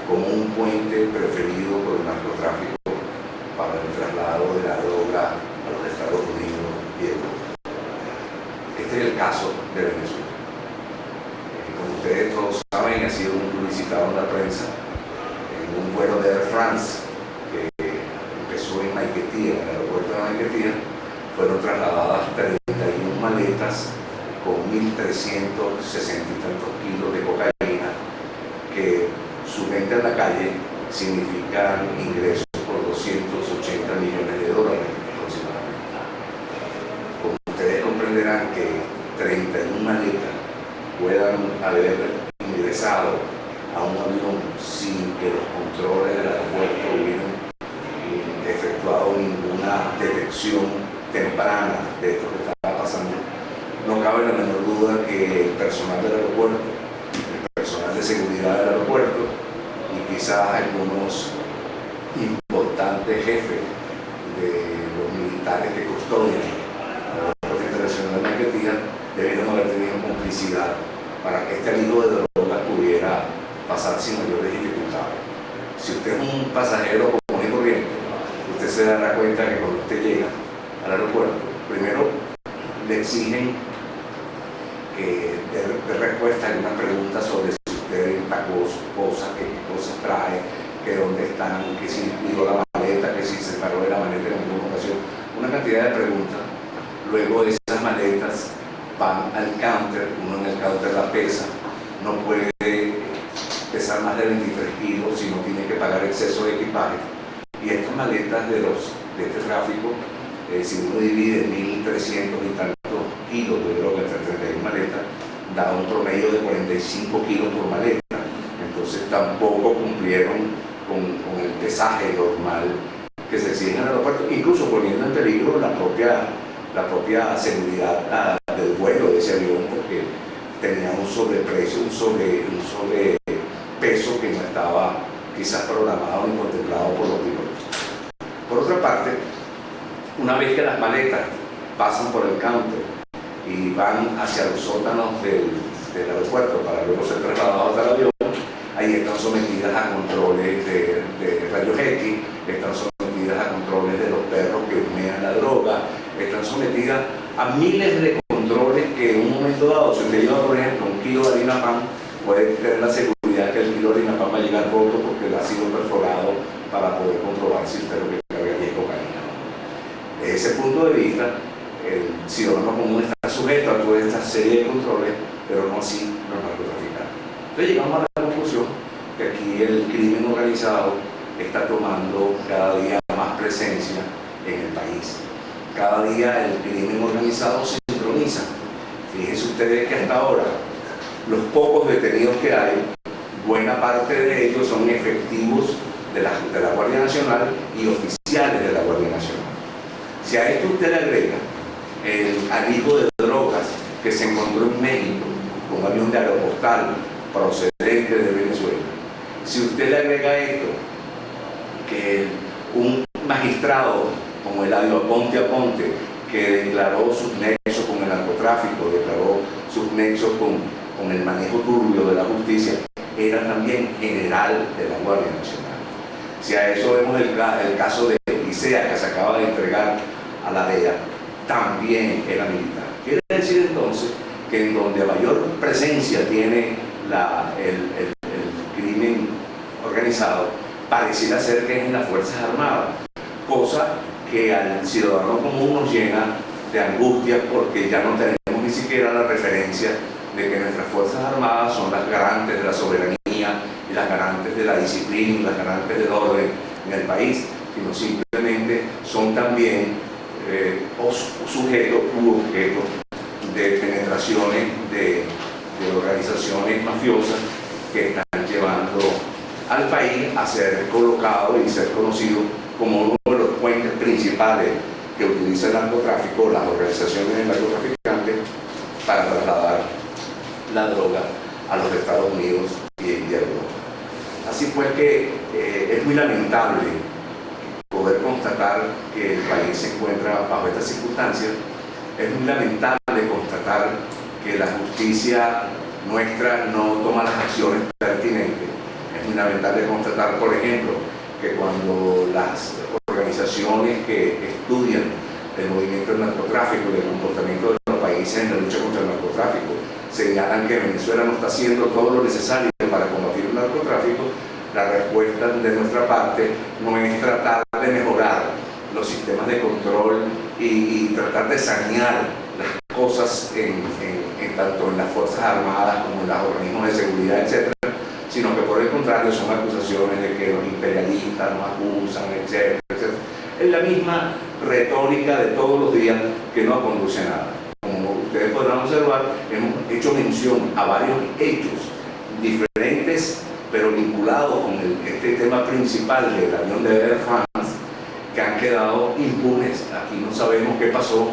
como un puente preferido por el narcotráfico para el traslado de la droga a los Estados Unidos y Europa. Este es el caso de Venezuela. Como ustedes todos saben, ha sido muy publicitado en la prensa en un vuelo de Air France que empezó en Maiquetía, en el aeropuerto de Maiquetía. Fueron trasladadas 31 maletas con 1.360 y tantos kilos de cocaína, que su venta en la calle significan ingresos por 280 millones de dólares aproximadamente. Como ustedes comprenderán, que 31 maletas puedan haber ingresado a un avión sin que los controles del aeropuerto hubieran efectuado ninguna detección temprana de esto que estaba pasando, no cabe la menor duda que el personal del aeropuerto, el personal de seguridad del aeropuerto y quizás algunos importantes jefes de los militares que custodian el aeropuerto internacional de Maiquetía debieron haber tenido complicidad para que este alijo de drogas pudiera pasar sin mayores dificultades. Si usted es un pasajero común y corriente, usted se dará cuenta que cuando usted llega al aeropuerto, primero le exigen que dé respuesta a una pregunta sobre si usted empacó sus cosas, qué cosas trae, que dónde están, que si pidió la maleta, que si se paró de la maleta en alguna ocasión, una cantidad de preguntas. Luego esas maletas van al counter, uno en el counter la pesa, no puede pesar más de 23 kilos si no tiene que pagar exceso de equipaje. Y estas maletas de este tráfico, si uno divide 1.300 y tantos kilos de droga entre 31 maletas, da un promedio de 45 kilos por maleta. Entonces tampoco cumplieron con el pesaje normal que se exige en el aeropuerto, incluso poniendo en peligro la propia seguridad del vuelo de ese avión, porque tenía un sobreprecio, un sobrepeso que no estaba quizás programado ni contemplado por los pilotos. Por otra parte, una vez que las maletas pasan por el counter y van hacia los sótanos del aeropuerto para luego ser trasladados hasta el avión, ahí están sometidas a controles de rayos X, están sometidas a controles de los perros que humean la droga, están sometidas a miles de controles que en un momento dado, si usted lleva por ejemplo un kilo de harina pan, puede tener la seguridad que el kilo de harina pan va a llegar roto porque ha sido perforado para poder comprobar si usted lo que carga allí es cocaína. Desde ese punto de vista, el ciudadano común está sujeto a toda esta serie de controles, pero no así los narcotraficantes. Entonces llegamos a la conclusión que aquí el crimen organizado está tomando cada día más presencia en el país. Cada día el crimen organizado se sincroniza. Fíjense ustedes que hasta ahora los pocos detenidos que hay, buena parte de ellos son efectivos de la Guardia Nacional y oficiales de la Guardia Nacional. Si a esto usted le agrega el alijo de drogas que se encontró en México con un avión de Aeropostal procedente de Venezuela, si usted le agrega esto, que un magistrado como Eladio Aponte, que declaró sus nexos con el narcotráfico, declaró sus nexos con el manejo turbio de la justicia, era también general de la Guardia Nacional. Si a eso vemos el caso de Licea, que se acaba de entregar a la DEA, también era militar. Quiere decir entonces que en donde mayor presencia tiene el crimen organizado, pareciera ser que es en las Fuerzas Armadas, cosa que al ciudadano común nos llena de angustia, porque ya no tenemos ni siquiera la referencia de que nuestras Fuerzas Armadas son las garantes de la soberanía y las garantes de la disciplina y las garantes del orden en el país, sino simplemente son también sujetos u objetos de penetraciones de organizaciones mafiosas que están llevando al país a ser colocado y ser conocido como uno de los puentes principales que utiliza el narcotráfico, las organizaciones de narcotraficantes, para trasladar la droga a los Estados Unidos y a Europa. Así pues que es muy lamentable poder constatar que el país se encuentra bajo estas circunstancias. Es muy lamentable constatar que la justicia nuestra no toma las acciones pertinentes. Es muy lamentable constatar, por ejemplo, que cuando las organizaciones que estudian el movimiento del narcotráfico y el comportamiento de los países en la lucha contra el narcotráfico señalan que Venezuela no está haciendo todo lo necesario para combatir el narcotráfico, la respuesta de nuestra parte no es tratar de mejorar los sistemas de control y tratar de sanear las cosas tanto en las Fuerzas Armadas como en los organismos de seguridad, etc., sino que por el contrario son acusaciones de que los imperialistas nos acusan, etc., etc. Es la misma retórica de todos los días que no conduce a nada. Como ustedes podrán observar, hemos hecho mención a varios hechos diferentes, pero vinculados con este tema principal del avión de Air France, que han quedado impunes. Aquí no sabemos qué pasó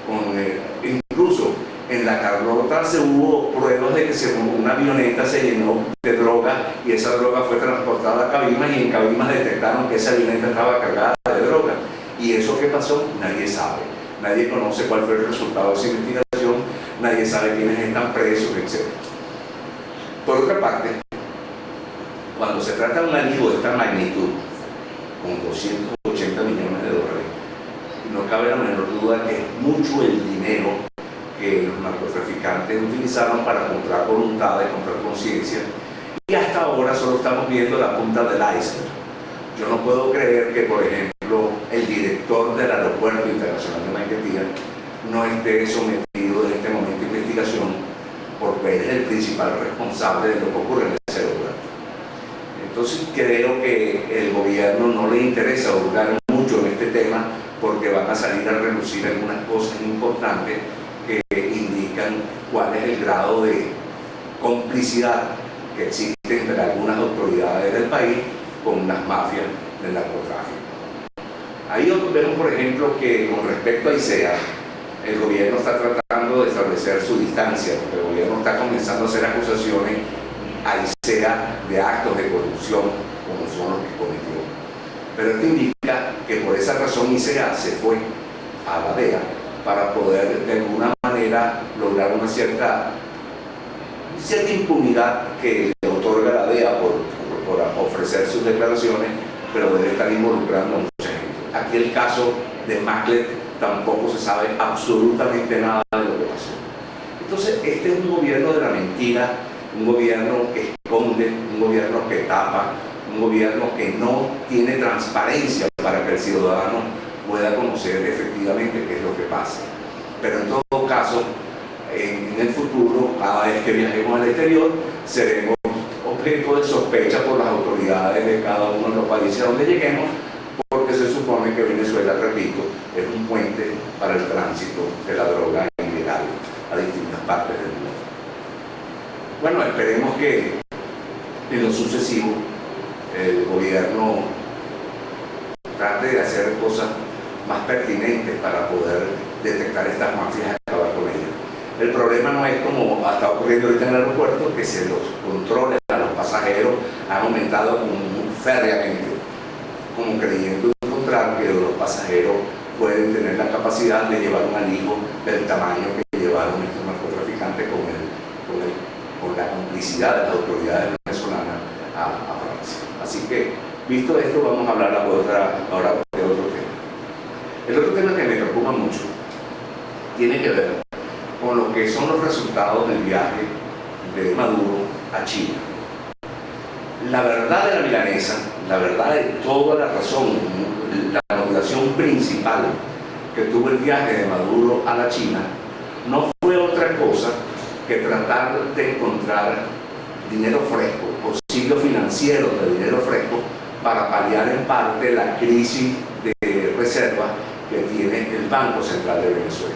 con incluso en la Carlota se hubo pruebas de que una avioneta se llenó de droga y esa droga fue transportada a Cabimas, y en Cabimas detectaron que esa avioneta estaba cargada de droga. ¿Y eso qué pasó? Nadie sabe. Nadie conoce cuál fue el resultado de esa investigación, nadie sabe quiénes están presos, etc. Por otra parte, cuando se trata de un alijo de esta magnitud, con 280 millones de dólares, no cabe la menor duda que es mucho el dinero que los narcotraficantes utilizaron para comprar voluntades, comprar conciencia, y hasta ahora solo estamos viendo la punta del iceberg. Yo no puedo creer que, por ejemplo, el director del Aeropuerto Internacional de Maiquetía no esté sometido en este momento a investigación, porque es el principal responsable de lo que ocurre en ese aeropuerto. Entonces creo que el gobierno no le interesa hurgar mucho en este tema, porque van a salir a relucir algunas cosas importantes que indican cuál es el grado de complicidad que existe entre algunas autoridades del país con las mafias del narcotráfico. Ahí vemos, por ejemplo, que con respecto a ICEA, el gobierno está tratando de establecer su distancia, porque el gobierno está comenzando a hacer acusaciones a ICEA de actos de corrupción como son los que cometió. Pero esto indica que por esa razón ICEA se fue a la DEA para poder de alguna manera lograr una cierta impunidad que le otorga la DEA por ofrecer sus declaraciones, pero debe estar involucrando a mucha gente. Aquí el caso de Maclet tampoco se sabe absolutamente nada de lo que pasó. Entonces este es un gobierno de la mentira, un gobierno que esconde, un gobierno que tapa, un gobierno que no tiene transparencia para que el ciudadano pueda conocer efectivamente qué es lo que pasa. Pero en todo caso, en el futuro, cada vez que viajemos al exterior, seremos objeto de sospecha por las autoridades de cada uno de los países a donde lleguemos, porque se supone que Venezuela, repito, es un puente para el tránsito de la droga ilegal a distintas partes del mundo. Bueno, esperemos que en lo sucesivo el gobierno trate de hacer cosas más pertinentes para poder detectar estas mafias y acabar con ellas. El problema no es como está ocurriendo ahorita en el aeropuerto, que se los controles a los pasajeros han aumentado férreamente, como creyendo encontrar que los pasajeros pueden tener la capacidad de llevar un alijo del tamaño que llevaron estos narcotraficantes con la complicidad de las autoridades venezolanas a Francia. Así que, visto esto, vamos a hablar ahora de otro tema. El otro tema que me preocupa mucho tiene que ver con lo que son los resultados del viaje de Maduro a China. La verdad de la milanesa, la verdad de toda la razón, la motivación principal que tuvo el viaje de Maduro a la China no fue otra cosa que tratar de encontrar dinero fresco, auxilio financiero de dinero fresco, para paliar en parte la crisis de reservas que tiene el Banco Central de Venezuela.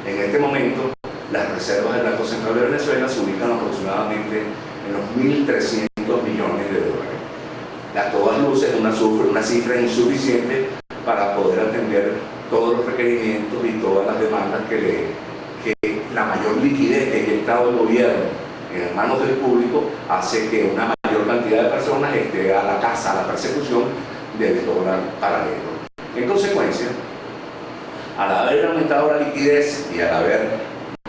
En este momento, las reservas del Banco Central de Venezuela se ubican aproximadamente en los 1.300 millones de dólares. A todas luces, una cifra insuficiente para poder atender todos los requerimientos y todas las demandas que la mayor liquidez que ha inyectado el gobierno en manos del público hace que una mayor cantidad de personas esté a la caza, a la persecución del dólar paralelo. En consecuencia, al haber aumentado la liquidez y al haber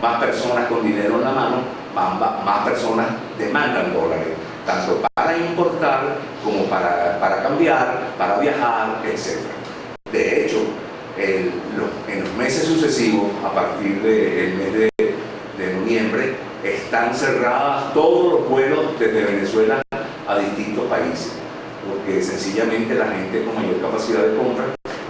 más personas con dinero en la mano, más personas demandan dólares, tanto para importar para cambiar, para viajar, etc. De hecho, en los meses sucesivos, a partir del mes de noviembre, están cerradas todos los vuelos desde Venezuela a distintos países, porque sencillamente la gente con mayor capacidad de compra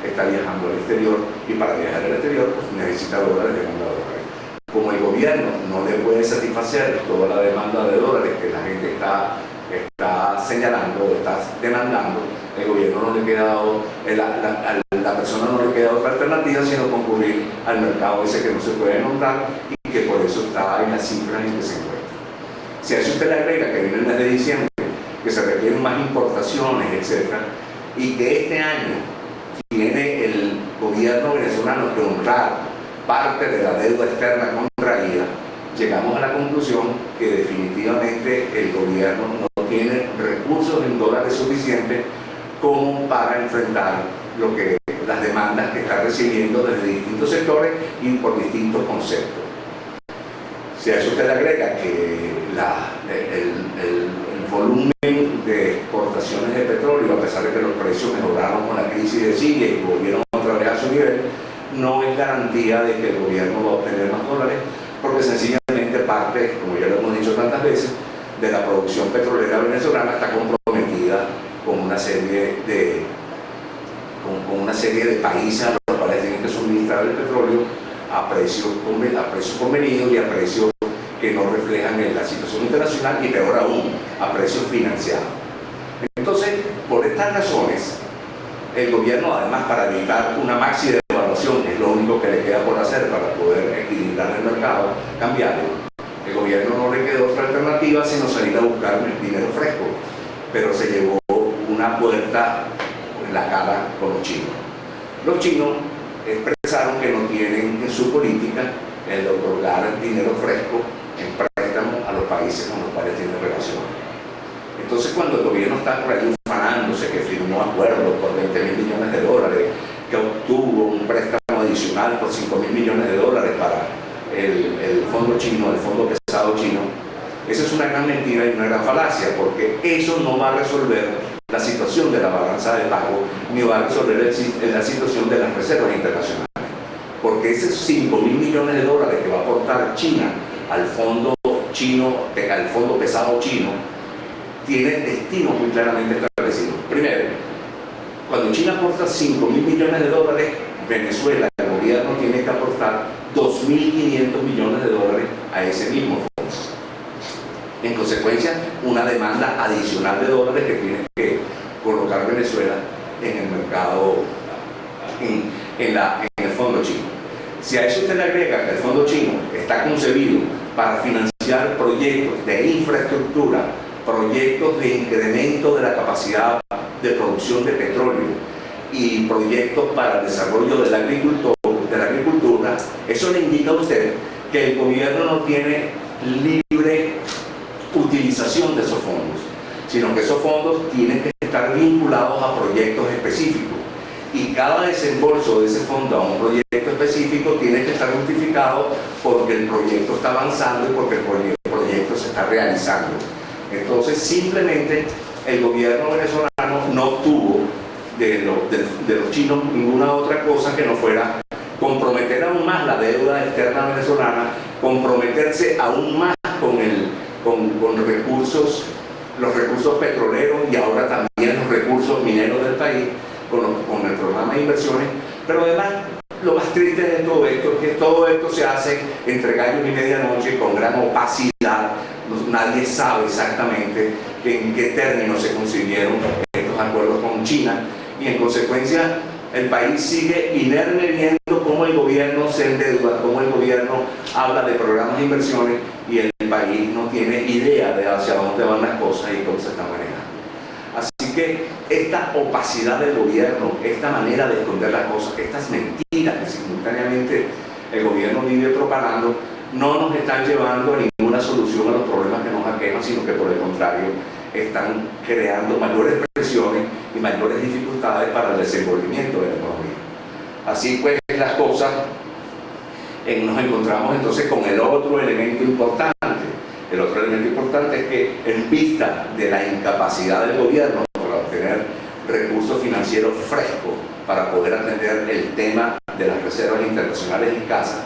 está viajando al exterior, y para viajar al exterior pues necesita dólares, demanda de dólares. Como el gobierno no le puede satisfacer toda la demanda de dólares que la gente está señalando o está demandando, el gobierno no le queda, la persona no le queda otra alternativa sino concurrir al mercado ese que no se puede nombrar y que por eso está en las cifras en que se encuentra. Si a eso usted le agrega que viene el mes de diciembre, que se requieren más importaciones, etc., y que este año tiene el gobierno venezolano que honrar parte de la deuda externa contraída, llegamos a la conclusión que definitivamente el gobierno no tiene recursos en dólares suficientes como para enfrentar las demandas que está recibiendo desde distintos sectores y por distintos conceptos. Si a eso usted le agrega que el volumen de exportaciones de petróleo, a pesar de que los precios mejoraron con la crisis de Siria y volvieron otra vez a su nivel, no es garantía de que el gobierno va a obtener más dólares, porque sencillamente parte, como ya lo hemos dicho tantas veces, de la producción petrolera venezolana está comprometida con una serie de países a los cuales tienen que suministrar el petróleo a precios convenidos y a precios que no reflejan la situación internacional, y peor aún, a precios financiados. Entonces, por estas razones, el gobierno, además, para evitar una maxi devaluación, que es lo único que le queda por hacer para poder equilibrar el mercado cambiario, el gobierno no le quedó otra alternativa sino salir a buscar dinero fresco, pero se llevó una puerta en la cara con los chinos. Los chinos expresaron que no tienen en su política el de otorgar dinero fresco en préstamos a los países con los cuales tienen relaciones. Entonces, cuando el gobierno está por ahí ufanándose que firmó acuerdos por 20.000 millones de dólares, que obtuvo un préstamo adicional por 5.000 millones de dólares para el fondo chino, el fondo pesado chino, esa es una gran mentira y una gran falacia, porque eso no va a resolver la situación de la balanza de pago, ni va a resolver la situación de las reservas internacionales, porque esos 5.000 millones de dólares que va a aportar China al fondo chino, al fondo pesado chino, tienen destinos muy claramente establecidos. Primero, cuando China aporta 5.000 millones de dólares, Venezuela, el gobierno tiene que aportar 2.500 millones de dólares a ese mismo fondo. En consecuencia, una demanda adicional de dólares que tiene que colocar Venezuela en el mercado, en el fondo chino. Si a eso usted le agrega que el fondo chino está concebido para financiar proyectos de infraestructura, proyectos de incremento de la capacidad de producción de petróleo y proyectos para el desarrollo de la agricultura, eso le indica a usted que el gobierno no tiene libre utilización de esos fondos, sino que esos fondos tienen que estar vinculados a proyectos específicos, y cada desembolso de ese fondo a un proyecto específico tiene que estar justificado porque el proyecto está avanzando y porque el proyecto se está realizando. Entonces, simplemente el gobierno venezolano no obtuvo de los chinos ninguna otra cosa que no fuera comprometer aún más la deuda externa venezolana, comprometerse aún más con los recursos petroleros y ahora también los recursos mineros del país, con el programa de inversiones. Pero además, lo más triste de todo esto es que todo esto se hace entre gallos y medianoche, con gran opacidad. Nadie sabe exactamente en qué términos se consiguieron estos acuerdos con China, y en consecuencia el país sigue inerme viendo cómo el gobierno se endeuda, cómo el gobierno habla de programas de inversiones y el país no tiene idea de hacia dónde van las cosas y cómo se están manejando. Así que esta opacidad del gobierno, esta manera de esconder las cosas, estas mentiras que simultáneamente el gobierno vive propagando, no nos están llevando a ninguna solución a los problemas que nos aquejan, sino que por el contrario están creando mayores presiones y mayores dificultades para el desenvolvimiento de la economía. Así pues las cosas, nos encontramos entonces con el otro elemento importante. El otro elemento importante es que, en vista de la incapacidad del gobierno para financiero fresco para poder atender el tema de las reservas internacionales escasas,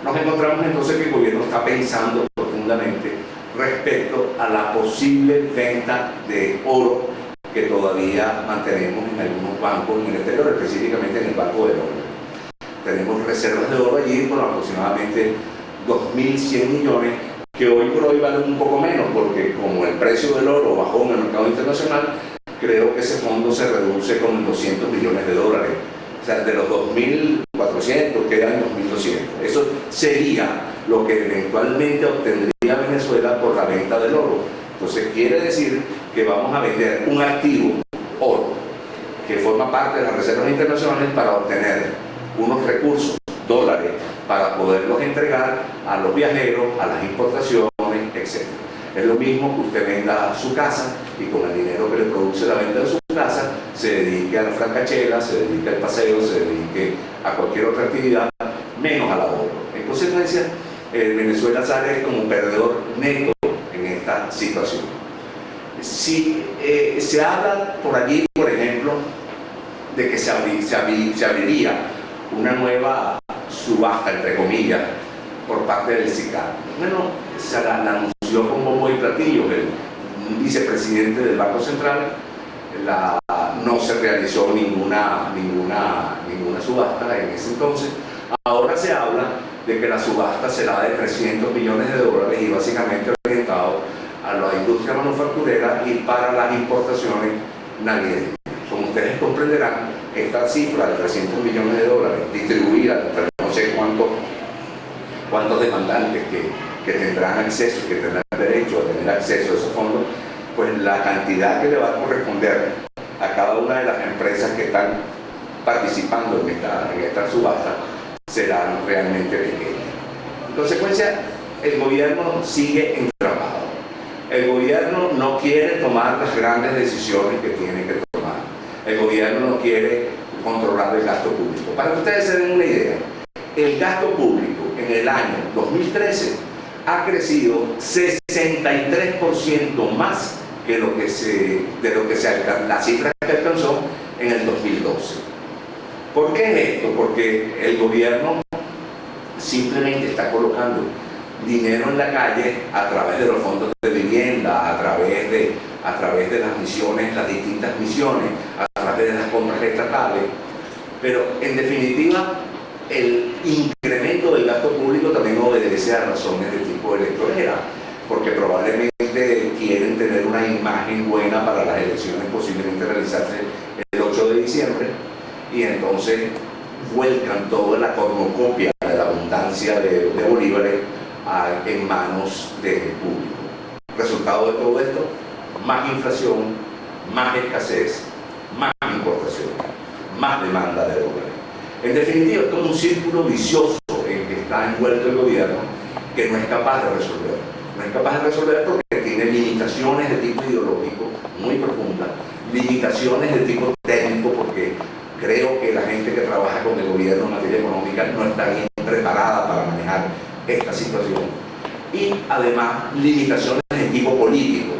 nos encontramos entonces que el gobierno está pensando profundamente respecto a la posible venta de oro que todavía mantenemos en algunos bancos en el exterior, específicamente en el Banco de Oro. Tenemos reservas de oro allí por aproximadamente 2.100 millones, que hoy por hoy valen un poco menos, porque como el precio del oro bajó en el mercado internacional, creo que ese fondo se reduce con 200 millones de dólares. O sea, de los 2.400 quedan 2.200. Eso sería lo que eventualmente obtendría Venezuela por la venta del oro. Entonces quiere decir que vamos a vender un activo, oro, que forma parte de las reservas internacionales para obtener unos recursos, dólares, para poderlos entregar a los viajeros, a las importaciones, etc. Es lo mismo que usted venda su casa y con el dinero que le produce la venta de su casa se dedique a la francachela, se dedique al paseo, se dedique a cualquier otra actividad, menos al ahorro. En consecuencia, Venezuela sale como perdedor neto en esta situación. Si se habla por allí, por ejemplo, de que se abriría una nueva subasta, entre comillas, por parte del SICAR. Bueno, se la anunció con bombo y platillo el vicepresidente del Banco Central. No se realizó ninguna subasta en ese entonces. Ahora se habla de que la subasta será de 300 millones de dólares y básicamente orientado a la industria manufacturera y para las importaciones navideñas. Como ustedes comprenderán, esta cifra de 300 millones de dólares distribuida entre no sé cuántos demandantes que tendrán acceso, que tendrán derecho a tener acceso a esos fondos, pues la cantidad que le va a corresponder a cada una de las empresas que están participando en esta subasta será realmente pequeña. En consecuencia, el gobierno sigue entrampado. El gobierno no quiere tomar las grandes decisiones que tiene que tomar. El gobierno no quiere controlar el gasto público. Para que ustedes se den una idea, el gasto público en el año 2013 ha crecido 63% más que la cifra que alcanzó en el 2012. ¿Por qué es esto? Porque el gobierno simplemente está colocando dinero en la calle a través de los fondos de vivienda, a través de las misiones, las distintas misiones, a través de las compras estatales, pero en definitiva el incremento del gasto público también obedece a razones de tipo electorera, porque probablemente quieren tener una imagen buena para las elecciones posiblemente realizarse el 8 de diciembre, y entonces vuelcan toda la cornucopia de la abundancia de bolívares en manos del público. Resultado de todo esto, más inflación, más escasez, más importación, más demanda de dólares. En definitiva, es como un círculo vicioso en que está envuelto el gobierno que no es capaz de resolver. No es capaz de resolver porque tiene limitaciones de tipo ideológico muy profundas, limitaciones de tipo técnico, porque creo que la gente que trabaja con el gobierno en materia económica no está bien preparada para manejar esta situación. Y además limitaciones de tipo político,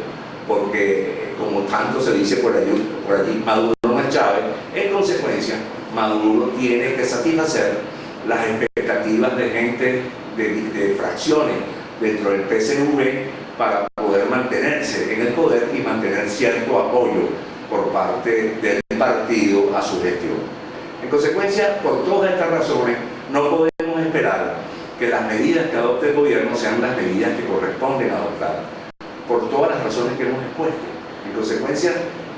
porque como tanto se dice por allí Maduro no es Chávez. En consecuencia, Maduro tiene que satisfacer las expectativas de gente, de fracciones dentro del PSV para poder mantenerse en el poder y mantener cierto apoyo por parte del partido a su gestión. En consecuencia, por todas estas razones, no podemos esperar que las medidas que adopte el gobierno sean las medidas que corresponden adoptar, por todas las razones que hemos expuesto. En consecuencia,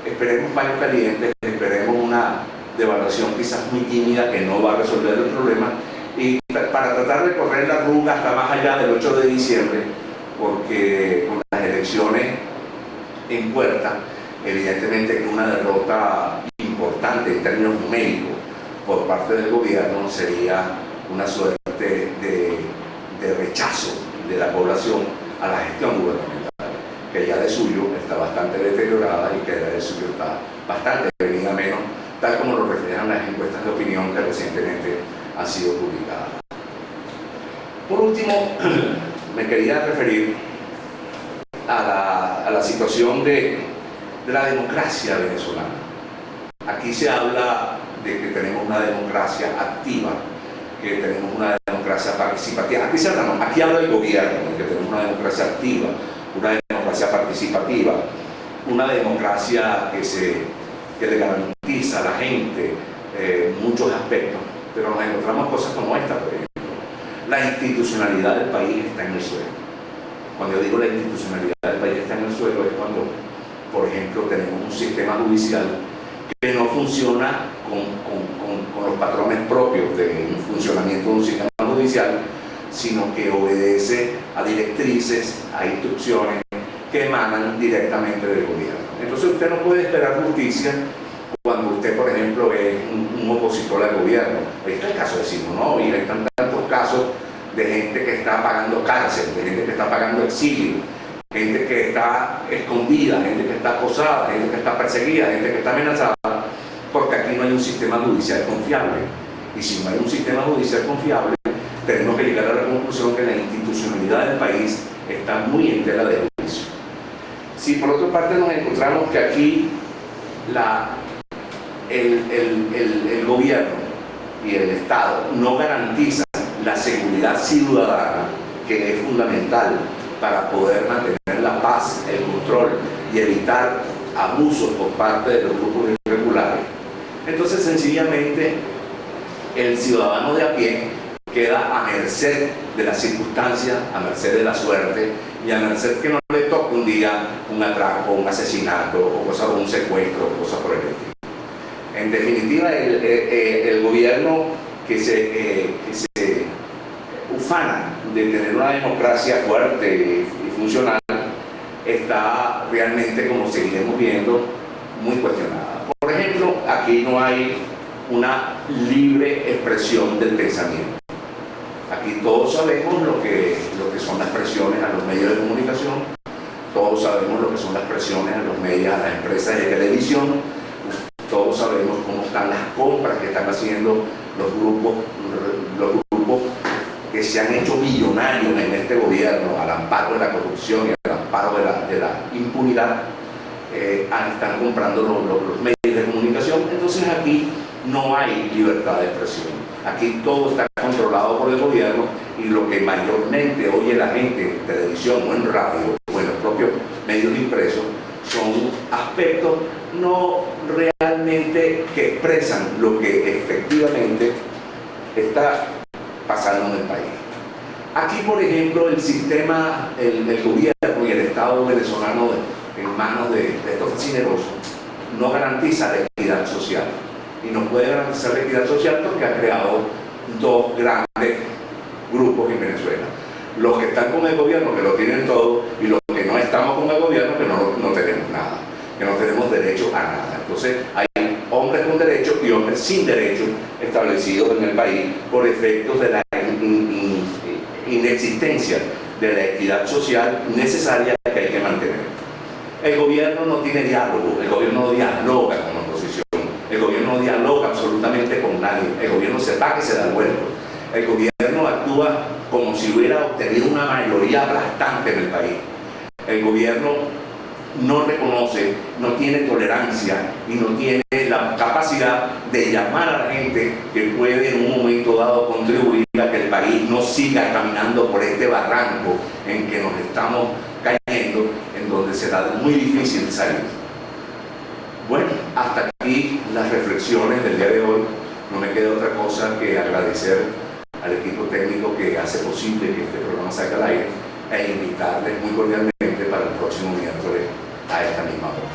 esperemos paños calientes, esperemos una devaluación quizás muy tímida que no va a resolver el problema, y para tratar de correr la arruga hasta más allá del 8 de diciembre, porque con las elecciones en puerta, evidentemente una derrota importante en términos numéricos por parte del gobierno sería una suerte de rechazo de la población a la gestión gubernamental, que ya de suyo está bastante deteriorada y que de suyo está bastante venida menos, tal como lo reflejan las encuestas de opinión que recientemente han sido publicadas. Por último, me quería referir a la situación de la democracia venezolana. aquí se habla de que tenemos una democracia activa, que tenemos una democracia participativa. Aquí se habla, no, aquí habla el gobierno, de que tenemos una democracia activa, una democracia participativa, una democracia que le garantiza a la gente muchos aspectos, pero nos encontramos cosas como esta, por ejemplo. La institucionalidad del país está en el suelo. Cuando yo digo la institucionalidad del país está en el suelo es cuando, por ejemplo, tenemos un sistema judicial que no funciona con los patrones propios del funcionamiento de un sistema judicial, sino que obedece a directrices, a instrucciones que emanan directamente del gobierno. Entonces usted no puede esperar justicia cuando usted, por ejemplo, es un opositor al gobierno. Ahí está el caso de Simonovi, y hay tantos casos de gente que está pagando cárcel, de gente que está pagando exilio, gente que está escondida, gente que está acosada, gente que está perseguida, gente que está amenazada, porque aquí no hay un sistema judicial confiable. Y si no hay un sistema judicial confiable, tenemos que llegar a la conclusión que la institucionalidad del país está muy en tela de juicio. Si por otra parte nos encontramos que aquí el gobierno y el Estado no garantizan la seguridad ciudadana, que es fundamental para poder mantener la paz, el control y evitar abusos por parte de los grupos irregulares, entonces sencillamente el ciudadano de a pie queda a merced de las circunstancias, a merced de la suerte y a merced que no le toque un día un atraco, un asesinato o un secuestro o cosas por el estilo. En definitiva, el gobierno que se ufana de tener una democracia fuerte y funcional está realmente, como seguiremos viendo, muy cuestionada. Por ejemplo, aquí no hay una libre expresión del pensamiento. Aquí todos sabemos lo que son las presiones a los medios de comunicación, todos sabemos lo que son las presiones a los medios, a las empresas de televisión, todos sabemos cómo están las compras que están haciendo los grupos que se han hecho millonarios en este gobierno al amparo de la corrupción y al amparo de la impunidad. Están comprando los medios de comunicación. Entonces aquí no hay libertad de expresión. Aquí todo está controlado por el gobierno y lo que mayormente oye la gente en televisión o en radio o en los propios medios impresos son aspectos no realmente que expresan lo que efectivamente está pasando en el país. Aquí, por ejemplo, el sistema, el gobierno y el Estado venezolano en manos de estos fascinerosos no garantiza la equidad social. Y no puede garantizar la equidad social porque ha creado dos grandes grupos en Venezuela. Los que están con el gobierno, que lo tienen todo, y los que no estamos con el gobierno, que no tenemos nada, que no tenemos derecho a nada. Entonces hay hombres con derecho y hombres sin derecho establecidos en el país por efectos de la inexistencia de la equidad social necesaria que hay que mantener. El gobierno no tiene diálogo, el gobierno no dialoga con la oposición, el gobierno no dialoga absolutamente con nadie, el gobierno se va que se da el vuelto. El gobierno actúa como si hubiera obtenido una mayoría aplastante en el país. El gobierno no reconoce, no tiene tolerancia y no tiene la capacidad de llamar a la gente que puede en un momento dado contribuir a que el país no siga caminando por este barranco en que nos estamos cayendo, en donde será muy difícil salir. Bueno, hasta aquí las reflexiones del día de hoy. No me queda otra cosa que agradecer al equipo técnico que hace posible que este programa salga al aire e invitarles muy cordialmente para el próximo miércoles a esta misma hora.